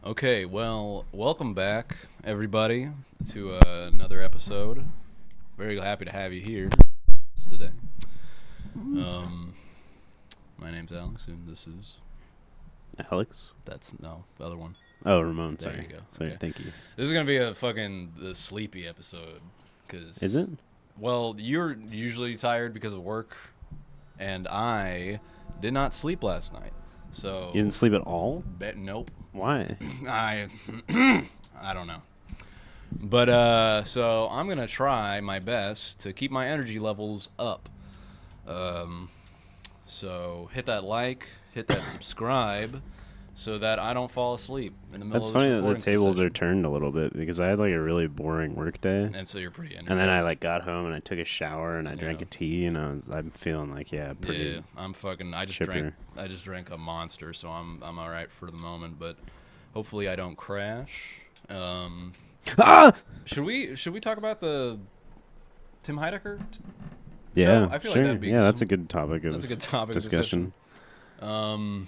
Okay, well, welcome back, everybody, to another episode. Very happy to have you here today. My name's Alex, and this is... Alex? the other one. Oh, Ramone, sorry. There you go. Sorry, Okay. thank you. This is going to be the sleepy episode. Cause, Is it? Well, you're usually tired because of work, and I did not sleep last night. So You didn't sleep at all? Nope. Why? I don't know. But so I'm gonna try my best to keep my energy levels up. So hit that like, hit that subscribe, so that I don't fall asleep in the middle That's of this funny that the recording tables session. are turned a little bit because I had like a really boring work day. And so you're pretty energized. And then I like got home and I took a shower and I drank Yeah. a tea and I'm feeling like pretty. Yeah, I'm fucking. I just chipper. drank a monster, so I'm all right for the moment. But hopefully I don't crash. Ah! Should we talk about the Tim Heidecker? Yeah, I feel sure. like that'd be That's a good topic of that's a good topic discussion. Of discussion.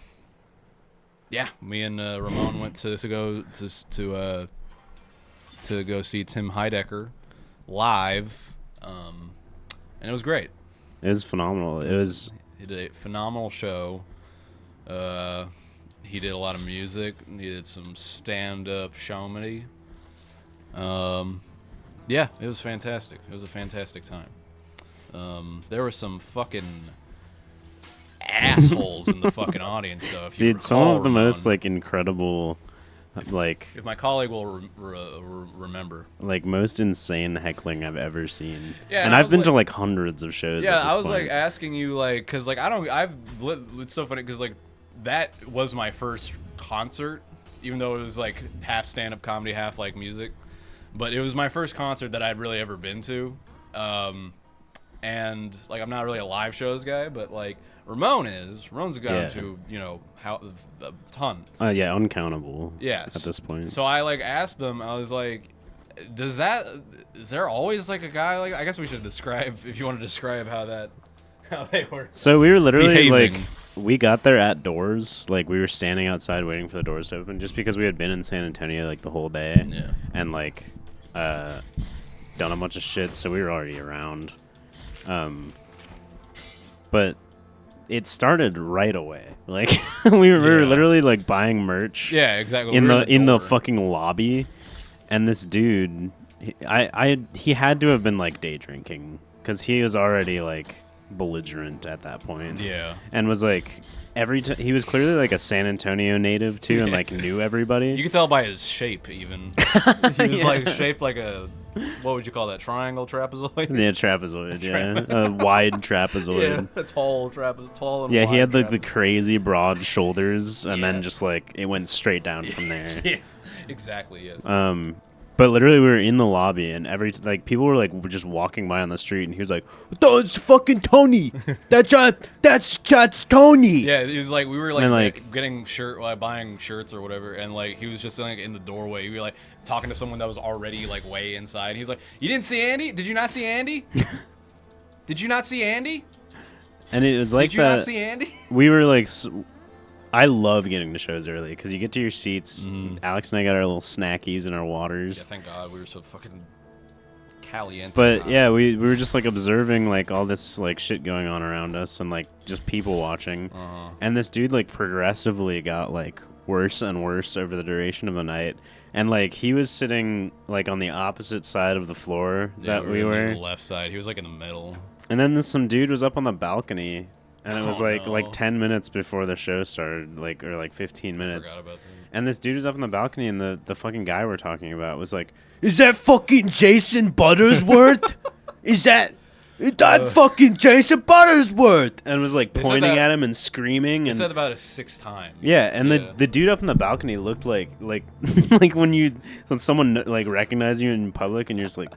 Yeah, me and Ramone went to go see Tim Heidecker live, and it was great. It was phenomenal. He did a phenomenal show. He did a lot of music. He did some stand-up comedy. Yeah, it was fantastic. It was a fantastic time. There were some fucking assholes in the fucking audience, though. If you Dude, some recall, of the Ramon. most like incredible, like If my colleague will remember. like most insane heckling I've ever seen. Yeah, and I I've was been like- to like hundreds of shows. Yeah, at this I was point. like asking you, like, cause like it's so funny, cause like that was my first concert, even though it was like half stand-up comedy, half like music, but it was my first concert that I'd really ever been to, and like I'm not really a live shows guy, but like Ramone's gone Yeah. to how a ton. Yeah, uncountable. Yes. At this point. So I like asked them, I was like, is there always like a guy like, I guess we should describe, if you want to describe how they were. So we were literally behaving. like, we got there at doors. Like we were standing outside waiting for the doors to open, just because we had been in San Antonio like the whole day. Yeah. And like, done a bunch of shit, so we were already around. But it started right away. Like we were Yeah. literally like buying merch. Yeah, exactly. In We were the door. fucking lobby, and this dude, he had to have been like day drinking because he was already like belligerent at that point. Yeah. And was like he was clearly like a San Antonio native too, and like knew everybody. You could tell by his shape even. He was Yeah. like shaped like a, what would you call that? Triangle trapezoid? Yeah, trapezoid. Yeah, a wide trapezoid. Yeah, a tall and Yeah, wide he had like the trapezoid. crazy broad shoulders, and Yeah. then just like it went straight down from there. Yes, exactly. Yes. But literally, we were in the lobby, and people were like just walking by on the street, and he was like, "That's fucking Tony. That's Tony." Yeah, he was like, we were like, And, like- getting buying shirts or whatever, and like he was just like in the doorway. We were like talking to someone that was already like way inside. He's like, "You didn't see Andy? Did you not see Andy? Did you not see Andy? And it was like Did you not that. see Andy?" We were like, I love getting to shows early because you get to your seats. Alex and I got our little snackies and our waters. Yeah, thank God we were so fucking caliente. But yeah, we were just like observing like all this like shit going on around us and like just people watching. And this dude like progressively got like worse and worse over the duration of the night. And like he was sitting like on the opposite side of the floor that we in, like, were. the left side. He was like in the middle. And then some dude was up on the balcony. And it was Oh, like no. 10 minutes before the show started, or like 15 minutes. Forgot about that. And this dude was up on the balcony, and the fucking guy we're talking about was like, "Is that fucking Jason Buttersworth? Is that fucking Jason Buttersworth?" And was like They said pointing that- at him and screaming. He And said about it 6 times. yeah, and Yeah. the dude up on the balcony looked like like when someone like recognizes you in public, and you're just like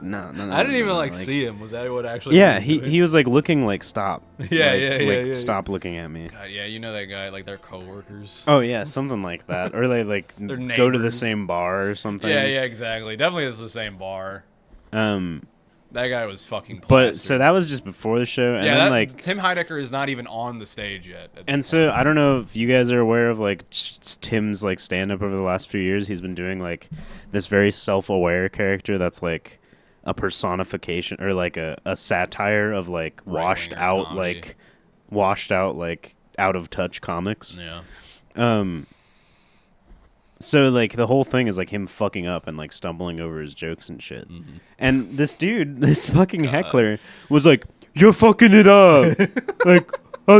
no. I didn't even like see him. Was that what actually? Yeah, he was doing? he was like looking like stop. Yeah, Like, yeah. Stop looking at me. God, yeah, you know that guy, like their coworkers. Oh yeah, something like that, or they like They're go to the neighbors. same bar or something. Yeah, yeah, exactly. Definitely it's the same bar. That guy was fucking But plastered. so that was just before the show, and yeah, then that, like Tim Heidecker is not even on the stage yet. And so I don't know if you guys are aware of like Tim's like stand up over the last few years. He's been doing like this very self-aware character that's like a personification or like a satire of like washed out like out of touch comics. Yeah. So like the whole thing is like him fucking up and like stumbling over his jokes and shit. Mm-hmm. And this dude, this fucking heckler was like, "You're fucking it up." Like,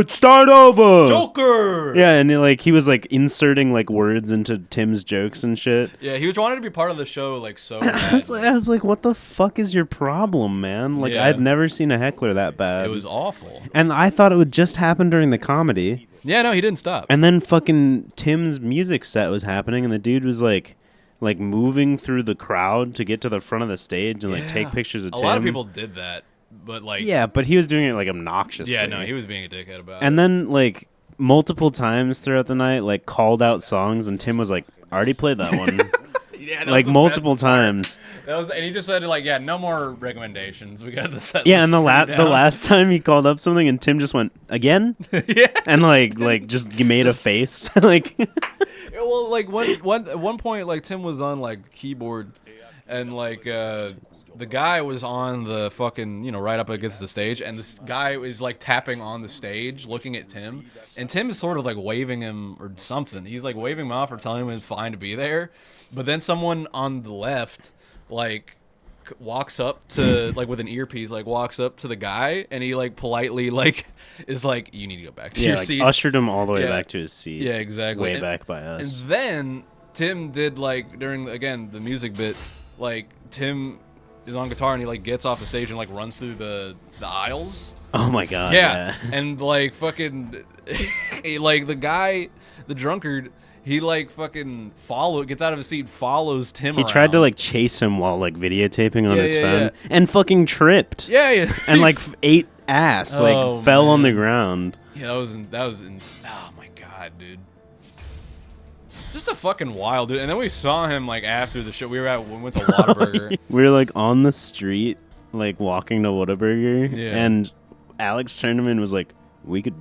start over. Joker. Yeah, and like he was like inserting like words into Tim's jokes and shit. Yeah, he was wanting to be part of the show like so bad. I was like, what the fuck is your problem, man? Like, Yeah. I'd never seen a heckler that bad. It was awful. And I thought it would just happen during the comedy. Yeah, no, he didn't stop. And then fucking Tim's music set was happening, and the dude was like moving through the crowd to get to the front of the stage and like take pictures of Tim. A lot of people did that, but like Yeah, but he was doing it like obnoxiously. yeah, no, he was being a dickhead about it. And then like multiple times throughout the night, like called out songs, and Tim was like, "I already played that one." Yeah, that like was the multiple best part. times. That was, and he just said like, yeah, no more recommendations. We got the set. Yeah, list and the pretty down. last time he called up something, and Tim just went again, Yeah. and like just made a face, like Yeah, well, like at one point, like Tim was on like keyboard, and like the guy was on the fucking right up against the stage, and this guy is like tapping on the stage, looking at Tim, and Tim is sort of like waving him or something. He's like waving him off or telling him it's fine to be there, but then someone on the left like walks up to like with an earpiece, like walks up to the guy, and he like politely like is like, "You need to go back to your like seat." ushered him all the way Yeah. back to his seat. Yeah, exactly. Way And- back by us. And then Tim did like during again the music bit, like Tim is on guitar and he like gets off the stage and like runs through the aisles. Oh my god. Yeah, and like fucking, like the guy, the drunkard, he like fucking gets out of his seat, follows Tim. He tried to like chase him while like videotaping on Yeah, his yeah, phone, yeah. and fucking tripped. Yeah. And like ate ass, like Oh, fell on the man. ground. Yeah, that was oh my god, dude. Just a fucking wild dude. And then we saw him like after the show. We went to Whataburger. We were like on the street, like walking to Whataburger, Yeah. and Alex turned to me and was like, "We could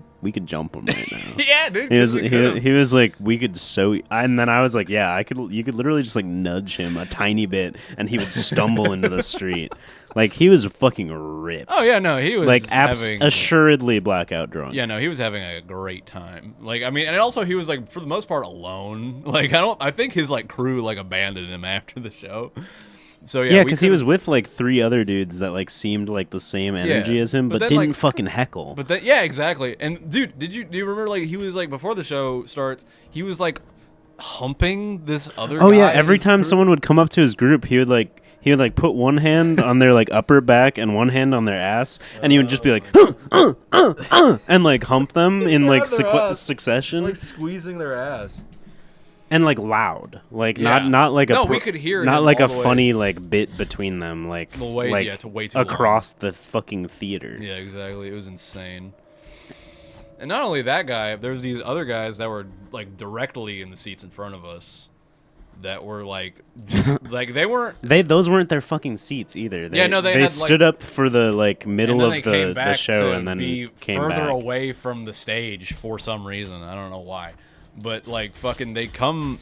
jump him right now." Yeah, dude. He was like, "We could and then I was like, "Yeah, you could literally just like nudge him a tiny bit, and he would stumble into the street." Like he was fucking ripped. Oh yeah, no, he was like having assuredly blackout drunk. Yeah, no, he was having a great time. Like, I mean, and also he was like for the most part alone. Like, I think his like crew like abandoned him after the show. So yeah, Yeah, because he was with like 3 other dudes that like seemed like the same energy Yeah, as him, but but then, didn't like- fucking heckle. But then, yeah, exactly. And dude, do you remember like he was like before the show starts, he was like humping this other Oh guy yeah, in every his time crew? someone would come up to his group, he would like put one hand on their like upper back and one hand on their ass, and he would just be like, and like hump them in like their ass. succession, like squeezing their ass. and like loud, like Yeah. not like No, a we could hear not him like all a the way. funny like bit between them, like The way- like yeah, to way too across the fucking theater. Yeah, exactly. It was insane. And not only that guy, there was these other guys that were like directly in the seats in front of us that were like just like they weren't. Those weren't their fucking seats either. They, Yeah, no, they had, like- stood up for the like middle And then of they came the back show, to and then be came further back. away from the stage for some reason. I don't know why, but like fucking, they come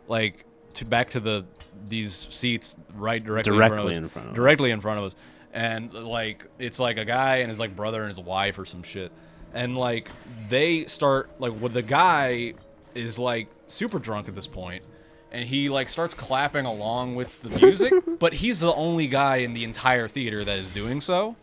like back to these seats right directly in front of us. Directly in front of us, and like it's like a guy and his like brother and his wife or some shit, and like they start like the guy is like super drunk at this point. And he like starts clapping along with the music, but he's the only guy in the entire theater that is doing so.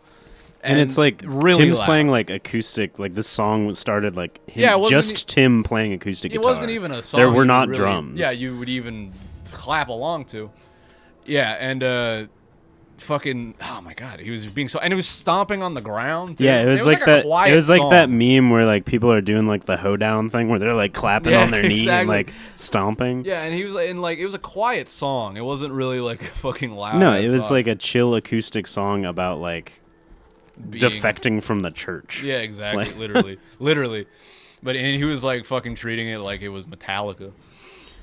And it's like really Tim's loud. playing like acoustic. Like this song started like him, Yeah, it wasn't just Tim playing acoustic It guitar. wasn't even a song. There you were would not really- drums. Yeah, you would even clap along to. Yeah, and fucking, oh my god, he was being so, and he was stomping on the ground. Too. Yeah, it was like a that. quiet It was like song. that meme where like people are doing like the hoedown thing where they're like clapping Yeah, on their knee and exactly. like stomping. Yeah, and he was in like, it was a quiet song. It wasn't really like a fucking loud. No, ass it was song. like a chill acoustic song about like Being- defecting from the church. Yeah, exactly. Like- literally. But and he was like fucking treating it like it was Metallica,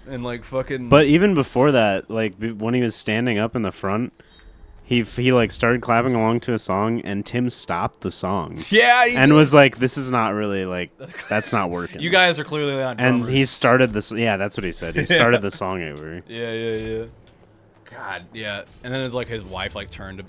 and like fucking. But even before that, like when he was standing up in the front, he like started clapping along to a song, and Tim stopped the song. Yeah, and was like, "This is not really like that's not working." You guys are clearly not drummers. And he started this. Yeah, that's what he said. He started the song over. Yeah. God, yeah. And then it's like his wife like turned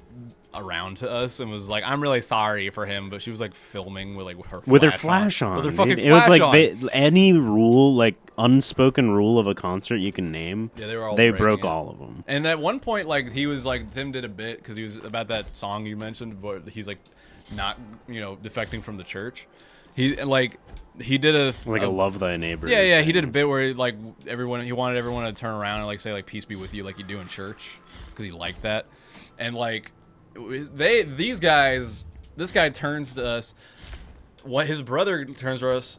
around to us and was like, "I'm really sorry for him," but she was like filming with her flash on. With her fucking it was flash like on. any rule, like unspoken rule of a concert you can name. Yeah, they were all. They broke all of them. And at one point, like he was like Tim did a bit because he was about that song you mentioned, but he's like not defecting from the church. He did a love thy neighbor. Yeah. He did a bit where he wanted everyone to turn around and like say like peace be with you like you do in church because he liked that, and like. This guy turns to us. What his brother turns to us,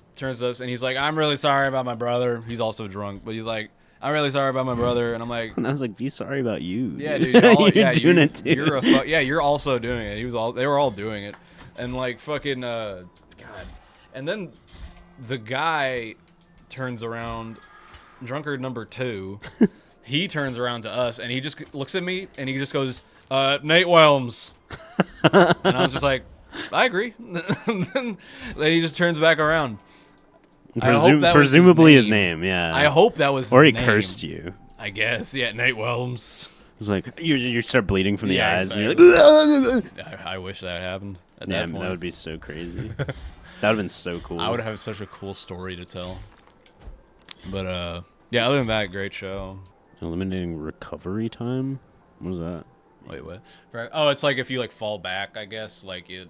and he's like, "I'm really sorry about my brother." He's also drunk, but he's like, "I'm really sorry about my brother," and I'm like, and I was like, "Be sorry about you." Yeah, dude. You're doing it too. You're also doing it. They were all doing it, and like fucking God. And then the guy turns around, drunkard number 2. He turns around to us, and he just looks at me, and he just goes. Nate Whelms. And I was just like, I agree. Then he just turns back around. Presumably his name, yeah. I hope that was his name. Or he cursed you. I guess, yeah, Nate Whelms. It's like, you start bleeding from the eyes, exactly. and you're like, I wish that happened at yeah, that point. That would be so crazy. That would have been so cool. I would have such a cool story to tell. But, yeah, other than that, great show. Eliminating recovery time? What was that? Wait, what? Oh, it's like if you like fall back, I guess. Like you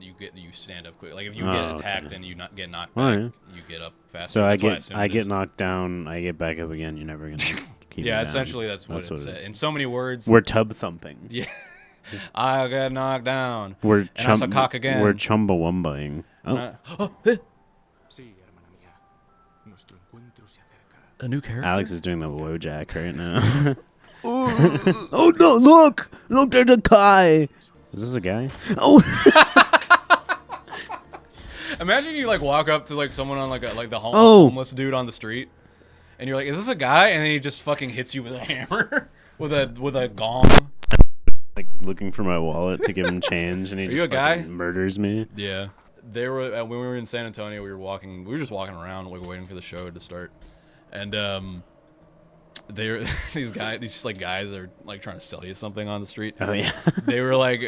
stand up quick. Like if you get attacked and you get knocked back, you get up faster. So I get knocked down, I get back up again. You're never gonna keep. Yeah, me essentially down. that's what it said. In so many words, we're tub thumping. Yeah, I got knocked down. We're cock again. We're chumbawumbaing. Oh. A new character. Alex is doing the Wojak right now. Oh no! Look! There's a guy. Is this a guy? Oh! Imagine you like walk up to like someone on like the homeless dude on the street, and you're like, "Is this a guy?" And then he just fucking hits you with a hammer, with a gong. Like looking for my wallet to give him change, and he just fucking murders me. Yeah, they were when we were in San Antonio. We were just walking around like waiting for the show to start, and these guys are like trying to sell you something on the street. Oh yeah. they were like,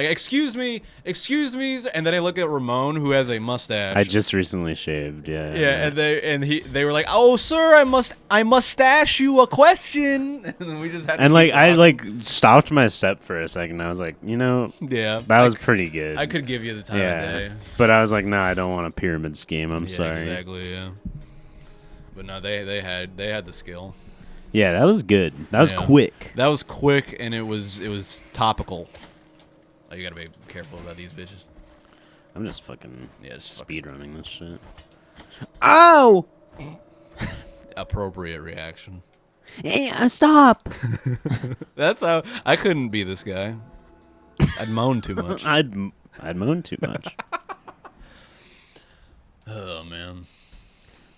excuse me, and then I look at Ramone who has a mustache. I just recently shaved. Yeah. Yeah, and they were like, "Oh sir, I mustache you a question," and then we just had. To I stopped my step for a second. I was like, yeah, that was pretty good. I could give you the time of day, but I was like, no, I don't want a pyramid scheme. I'm sorry. Exactly. Yeah. But no, they had the skill. Yeah, that was good. That was quick. That was quick, and it was topical. Oh, you gotta be careful about these bitches. I'm just fucking speedrunning this shit. Ow! Appropriate reaction. Hey, stop! That's how I couldn't be this guy. I'd moan too much. I'd moan too much. Oh man.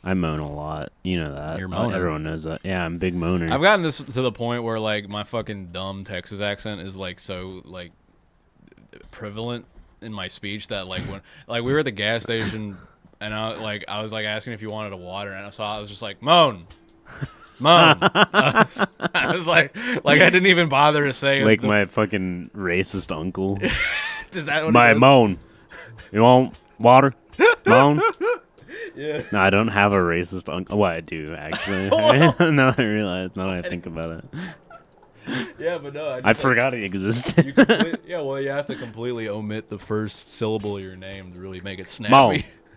I moan a lot. You know that. You're moaning. Everyone knows that. Yeah, I'm a big moaner. I've gotten this to the point where like my fucking dumb Texas accent is like so like prevalent in my speech that like when like we were at the gas station and I was like asking if you wanted a water and I was just like moan. I was like I didn't even bother to say like my fucking racist uncle. Is that what my moan? You want water? Moan? Yeah. No, I don't have a racist uncle. Well, I do, actually. Now that I realize, now that I think about it. Yeah, but no. I forgot he existed. You have to completely omit the first syllable of your name to really make it snappy. Moan.